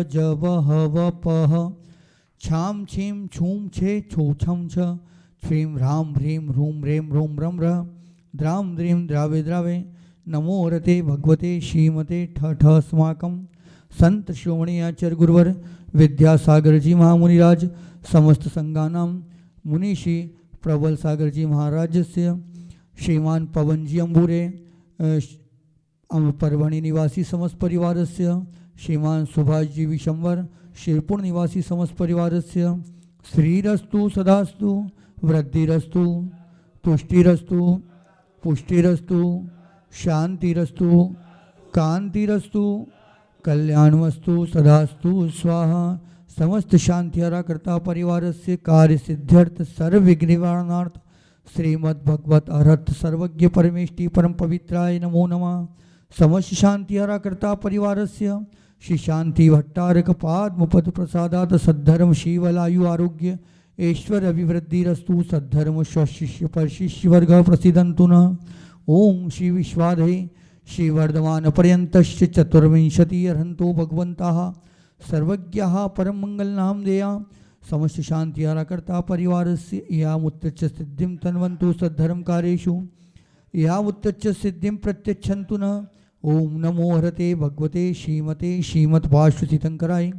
जब हव पह छाम छीम छूम छे छो छम छ श्रीं ह्रां ह्रीं ह्रूं ह्रें ह्रों रम र द्रां द्रीं द्रावे द्रावे नमो रते भगवते श्रीमते ठ ठ अस्माकं संत श्रोमणी आचार्य गुरुवर विद्यासागर जी महामुनिराज समस्त संगानां मुनिषि प्रबल सागर जी महाराज से श्रीमान पवन जी अम्बुरे परभणी निवासी समस्त परिवार से श्रीमान सुभाष जी विशंवर शिरपुर निवासी समस्त परिवार से श्रीरस्तु सदास्तु वृद्धिरस्तु तुष्टिरस्तु पुष्टिरस्तु शांतिरस्तु कांतिरस्तु कल्याणमस्तु सदास्तु स्वाहा। समस्त शांतिहारा करता परिवार से कार्य सिद्ध्यर्थ सर्व विघ्न निवारणार्थ श्रीमद् भगवत अर्हत सर्वज्ञ परमेष्टि परम पवित्राय नमो नमः। समस्त शांतिहारा करता परिवार से श्री शांति भट्टारक पाद्म पद प्रसादात सद्धर्म शिवलायु आरोग्य ऐश्वर्य अभिवृद्धिरस्तु सद्धर्म शिष्य पर शिष्य वर्ग प्रसिद्धंतु न। ओम श्री विश्वाधे श्री वर्धमान पर्यंतश्च चतुर्विंशति अर्हंतो भगवंताः सर्वज्ञः परम मंगल नाम देया। समस्त शांतिहारा करता परिवार से यामुत्तच सिद्धिं तन्वन्तु सद्धर्म कार्येषु यामुत्तच सिद्धिं प्रत्यक्षन्तु न। ओम नमो हरते भगवते श्रीमते श्रीमद्भाष्यतीर्थंकराय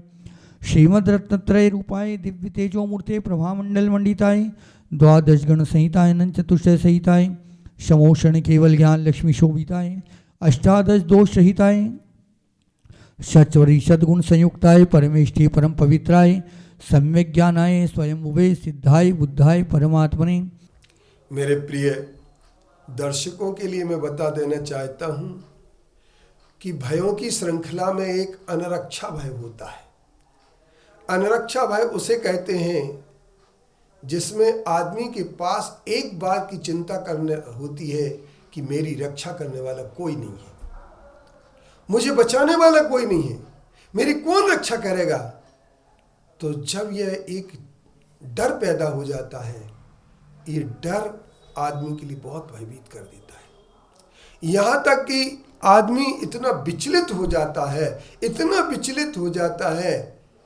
श्रीमद् रत्नत्रय रूपाय दिव्य तेजो मूर्ते प्रभामंडल मंडिताय द्वादश गण संहिताय अनंत चतुष्टय संहिताय समोषण केवल ज्ञान लक्ष्मी शोभिताय अष्टादश दोष सहिताय सचवरी सद्गुण संयुक्ताय परमेष्टि परम पवित्राय सम्यक ज्ञानाय स्वयं उभे सिद्धाय बुद्धाय परमात्मने। मेरे प्रिय दर्शकों के लिए मैं बता देना चाहता हूँ कि भयों की श्रृंखला में एक अनरक्षा भय होता है। अनरक्षा भय उसे कहते हैं जिसमें आदमी के पास एक बार की चिंता करने होती है कि मेरी रक्षा करने वाला कोई नहीं है, मुझे बचाने वाला कोई नहीं है, मेरी कौन रक्षा करेगा। तो जब यह एक डर पैदा हो जाता है, ये डर आदमी के लिए बहुत भयभीत कर देता है। यहाँ तक कि आदमी इतना विचलित हो जाता है, इतना विचलित हो जाता है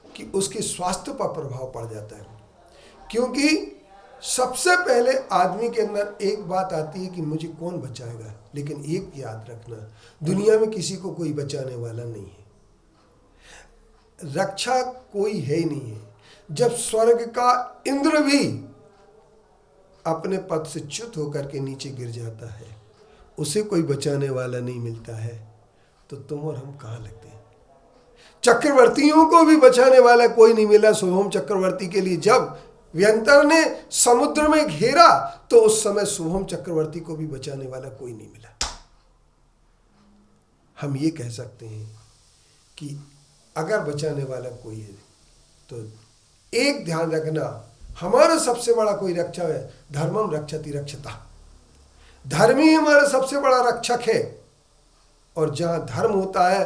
कि उसके स्वास्थ्य पर प्रभाव पड़ जाता है। क्योंकि सबसे पहले आदमी के अंदर एक बात आती है कि मुझे कौन बचाएगा। लेकिन एक याद रखना, दुनिया में किसी को कोई बचाने वाला नहीं है, रक्षा कोई है ही नहीं है। जब स्वर्ग का इंद्र भी अपने पद से च्युत होकर के नीचे गिर जाता है, उसे कोई बचाने वाला नहीं मिलता है, तो तुम और हम कहाँ लगते हैं। चक्रवर्तियों को भी बचाने वाला कोई नहीं मिला। सोहम चक्रवर्ती के लिए जब व्यंतर ने समुद्र में घेरा, तो उस समय सोहम चक्रवर्ती को भी बचाने वाला कोई नहीं मिला। हम ये कह सकते हैं कि अगर बचाने वाला कोई है तो एक ध्यान रखना, हमारा सबसे बड़ा कोई रक्षा है, धर्मम रक्षति रक्षता। धर्म ही हमारा सबसे बड़ा रक्षक है, और जहां धर्म होता है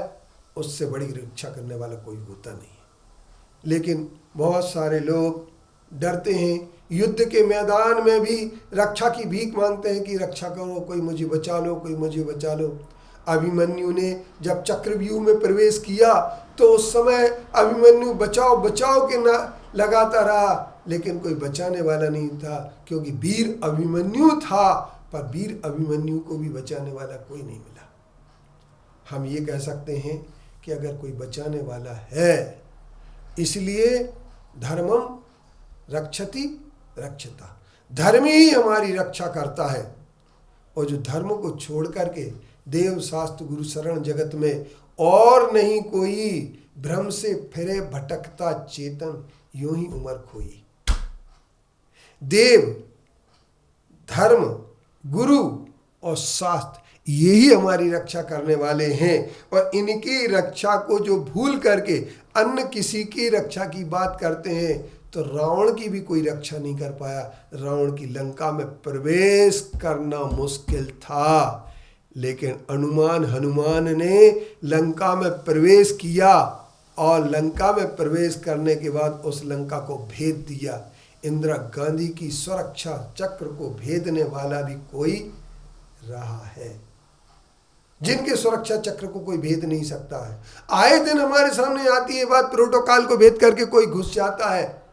उससे बड़ी रक्षा करने वाला कोई होता नहीं है। लेकिन बहुत सारे लोग डरते हैं, युद्ध के मैदान में भी रक्षा की भीख मांगते हैं कि रक्षा करो, कोई मुझे बचा लो, कोई मुझे बचा लो। अभिमन्यु ने जब चक्रव्यूह में प्रवेश किया तो उस समय अभिमन्यु बचाओ बचाओ के ना लगाता रहा, लेकिन कोई बचाने वाला नहीं था, क्योंकि वीर अभिमन्यु था, पर वीर अभिमन्यु को भी बचाने वाला कोई नहीं मिला। हम ये कह सकते हैं कि अगर कोई बचाने वाला है, इसलिए धर्मम रक्षति रक्षता, धर्म ही हमारी रक्षा करता है। और जो धर्म को छोड़ करके देव शास्त्र गुरु शरण जगत में और नहीं कोई, भ्रम से फिरे भटकता चेतन, यूं ही उमर खोई। देव, धर्म, गुरु और शास्त्र यही हमारी रक्षा करने वाले हैं, और इनकी रक्षा को जो भूल करके अन्य किसी की रक्षा की बात करते हैं, तो रावण की भी कोई रक्षा नहीं कर पाया। रावण की लंका में प्रवेश करना मुश्किल था, लेकिन हनुमान ने लंका में प्रवेश किया, और लंका में प्रवेश करने के बाद उस लंका को भेद दिया। इंदिरा गांधी की सुरक्षा चक्र को भेदने वाला भी कोई रहा है। जिनके सुरक्षा चक्र को कोई भेद नहीं सकता है। आए दिन हमारे सामने आती है बात, प्रोटोकॉल को भेद करके कोई घुस जाता है।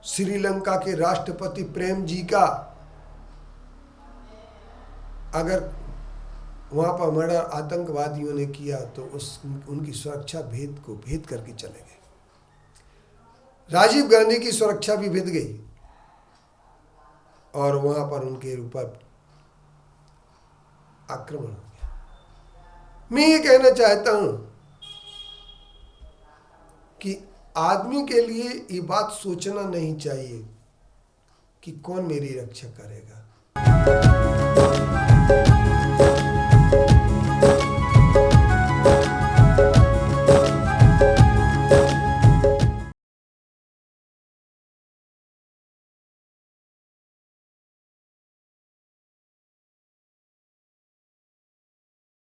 श्रीलंका के राष्ट्रपति प्रेम जी का अगर वहां पर मर्डर आतंकवादियों ने किया तो उनकी सुरक्षा भेद करके चले गए। राजीव गांधी की सुरक्षा भी भेद गई और वहां पर उनके ऊपर आक्रमण हो गया। मैं ये कहना चाहता हूं कि आदमी के लिए ये बात सोचना नहीं चाहिए कि कौन मेरी रक्षा करेगा।